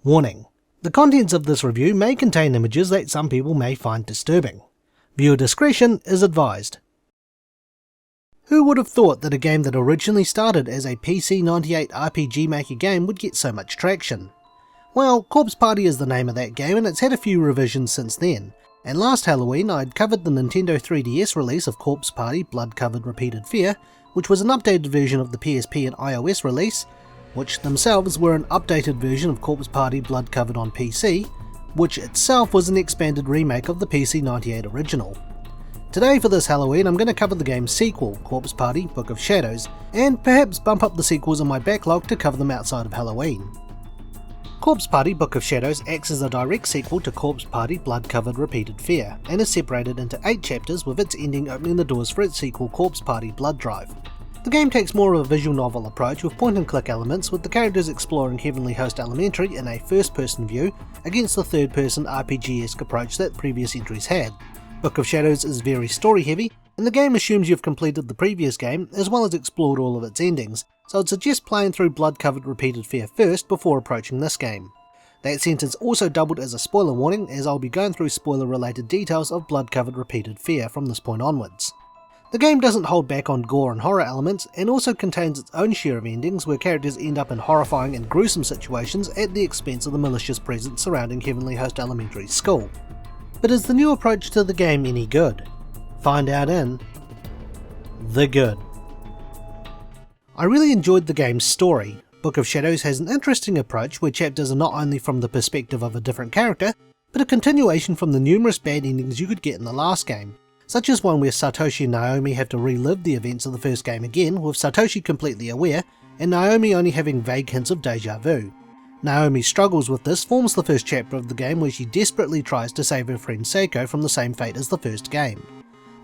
Warning: the contents of this review may contain images that some people may find disturbing. Viewer discretion is advised. Who would have thought that a game that originally started as a PC-98 RPG Maker game would get so much traction? Well, Corpse Party is the name of that game and it's had a few revisions since then, and last Halloween I'd covered the Nintendo 3DS release of Corpse Party Blood Covered Repeated Fear, which was an updated version of the PSP and iOS release, which themselves were an updated version of Corpse Party Blood Covered on PC, which itself was an expanded remake of the PC-98 original. Today for this Halloween I'm going to cover the game's sequel, Corpse Party Book of Shadows, and perhaps bump up the sequels in my backlog to cover them outside of Halloween. Corpse Party Book of Shadows acts as a direct sequel to Corpse Party Blood Covered Repeated Fear, and is separated into 8 chapters with its ending opening the doors for its sequel Corpse Party Blood Drive. The game takes more of a visual novel approach with point-and-click elements, with the characters exploring Heavenly Host Elementary in a first-person view against the third-person RPG-esque approach that previous entries had. Book of Shadows is very story-heavy, and the game assumes you've completed the previous game as well as explored all of its endings, so I'd suggest playing through Blood Covered Repeated Fear first before approaching this game. That sentence also doubled as a spoiler warning, as I'll be going through spoiler-related details of Blood Covered Repeated Fear from this point onwards. The game doesn't hold back on gore and horror elements, and also contains its own share of endings where characters end up in horrifying and gruesome situations at the expense of the malicious presence surrounding Heavenly Host Elementary's school. But is the new approach to the game any good? Find out in The Good. I really enjoyed the game's story. Book of Shadows has an interesting approach where chapters are not only from the perspective of a different character, but a continuation from the numerous bad endings you could get in the last game, such as one where Satoshi and Naomi have to relive the events of the first game again, with Satoshi completely aware, and Naomi only having vague hints of deja vu. Naomi's struggles with this forms the first chapter of the game, where she desperately tries to save her friend Seiko from the same fate as the first game.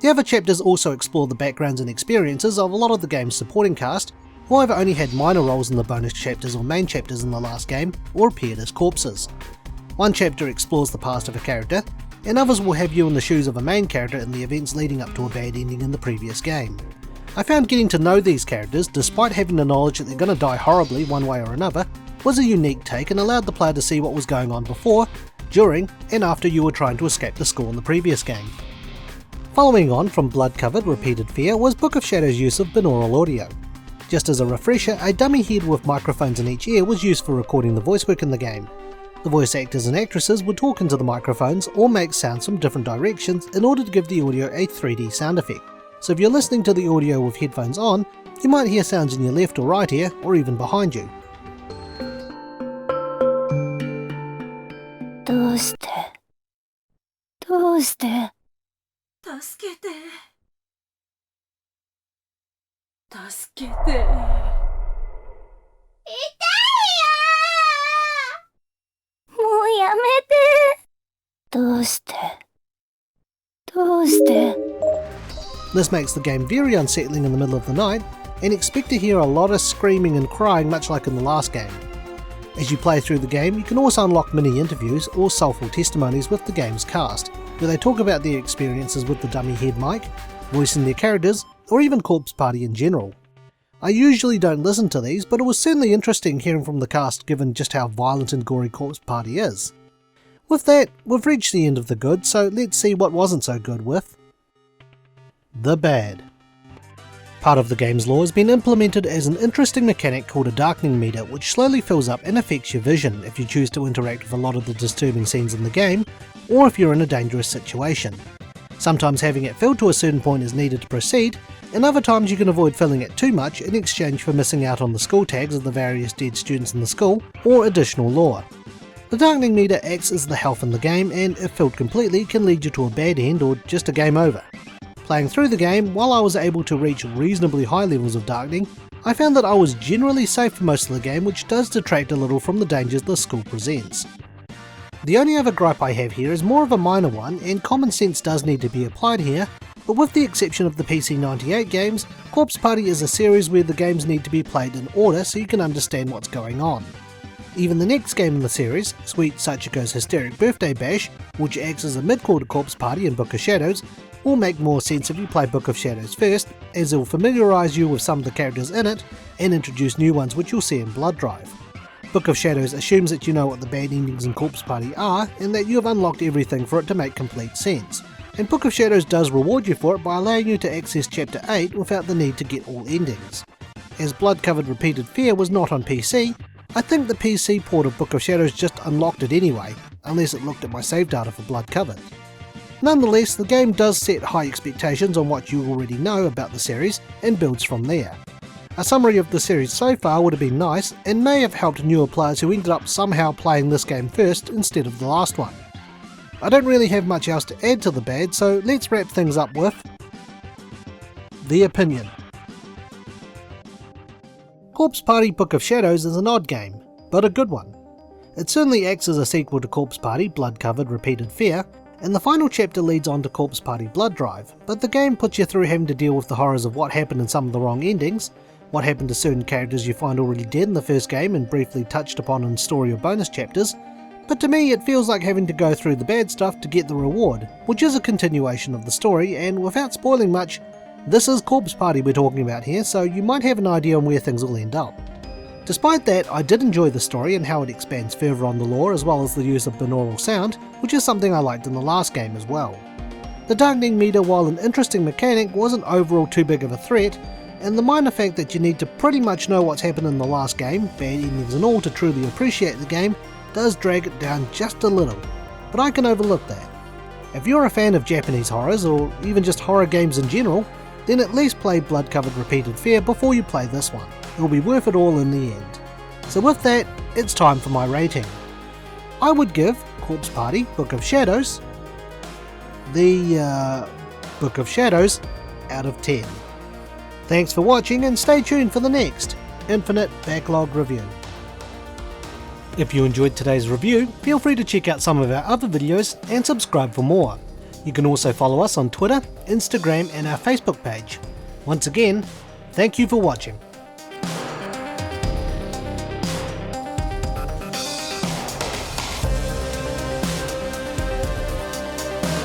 The other chapters also explore the backgrounds and experiences of a lot of the game's supporting cast, who either only had minor roles in the bonus chapters or main chapters in the last game, or appeared as corpses. One chapter explores the past of a character, and others will have you in the shoes of a main character in the events leading up to a bad ending in the previous game. I found getting to know these characters, despite having the knowledge that they're going to die horribly one way or another, was a unique take and allowed the player to see what was going on before, during, and after you were trying to escape the school in the previous game. Following on from Blood Covered Repeated Fear was Book of Shadows' use of binaural audio. Just as a refresher, a dummy head with microphones in each ear was used for recording the voice work in the game. The voice actors and actresses would talk into the microphones or make sounds from different directions in order to give the audio a 3D sound effect. So if you're listening to the audio with headphones on, you might hear sounds in your left or right ear, or even behind you. どうして？どうして？助けて。助けて。痛いよー！もうやめて。どうして？どうして？ This makes the game very unsettling in the middle of the night, and expect to hear a lot of screaming and crying much like in the last game. As you play through the game, you can also unlock mini interviews or soulful testimonies with the game's cast, where they talk about their experiences with the dummy head mic, voicing their characters, or even Corpse Party in general. I usually don't listen to these, but it was certainly interesting hearing from the cast given just how violent and gory Corpse Party is. With that, we've reached the end of the good, so let's see what wasn't so good with the bad. Part of the game's lore has been implemented as an interesting mechanic called a Darkening Meter, which slowly fills up and affects your vision if you choose to interact with a lot of the disturbing scenes in the game, or if you're in a dangerous situation. Sometimes having it filled to a certain point is needed to proceed, and other times you can avoid filling it too much in exchange for missing out on the school tags of the various dead students in the school, or additional lore. The Darkening Meter acts as the health in the game, and if filled completely can lead you to a bad end or just a game over. Playing through the game, while I was able to reach reasonably high levels of darkening, I found that I was generally safe for most of the game, which does detract a little from the dangers the school presents. The only other gripe I have here is more of a minor one, and common sense does need to be applied here, but with the exception of the PC-98 games, Corpse Party is a series where the games need to be played in order so you can understand what's going on. Even the next game in the series, Sweet Sachiko's Hysteric Birthday Bash, which acts as a mid-core to Corpse Party and Book of Shadows, will make more sense if you play Book of Shadows first, as it will familiarise you with some of the characters in it, and introduce new ones which you'll see in Blood Drive. Book of Shadows assumes that you know what the bad endings in Corpse Party are, and that you have unlocked everything for it to make complete sense. And Book of Shadows does reward you for it by allowing you to access Chapter 8 without the need to get all endings. As Blood-Covered Repeated Fear was not on PC, I think the PC port of Book of Shadows just unlocked it anyway, unless it looked at my save data for Blood-Covered. Nonetheless, the game does set high expectations on what you already know about the series and builds from there. A summary of the series so far would have been nice and may have helped newer players who ended up somehow playing this game first instead of the last one. I don't really have much else to add to the bad, so let's wrap things up with the opinion. Corpse Party Book of Shadows is an odd game, but a good one. It certainly acts as a sequel to Corpse Party Blood-Covered Repeated Fear, and the final chapter leads on to Corpse Party Blood Drive, but the game puts you through having to deal with the horrors of what happened in some of the wrong endings, what happened to certain characters you find already dead in the first game and briefly touched upon in story or bonus chapters, but to me it feels like having to go through the bad stuff to get the reward, which is a continuation of the story, and without spoiling much, this is Corpse Party we're talking about here, so you might have an idea on where things will end up. Despite that, I did enjoy the story and how it expands further on the lore, as well as the use of binaural sound, which is something I liked in the last game as well. The Darkening Meter, while an interesting mechanic, wasn't overall too big of a threat, and the minor fact that you need to pretty much know what's happened in the last game, bad endings and all, to truly appreciate the game, does drag it down just a little, but I can overlook that. If you're a fan of Japanese horrors, or even just horror games in general, then at least play Blood-Covered Repeated Fear before you play this one. It'll be worth it all in the end. So with that, it's time for my rating. I would give Corpse Party Book of Shadows the Book of Shadows out of 10. Thanks for watching, and stay tuned for the next Infinite Backlog review. If you enjoyed today's review, feel free to check out some of our other videos and subscribe for more. You can also follow us on Twitter, Instagram and our Facebook page. Once again, thank you for watching.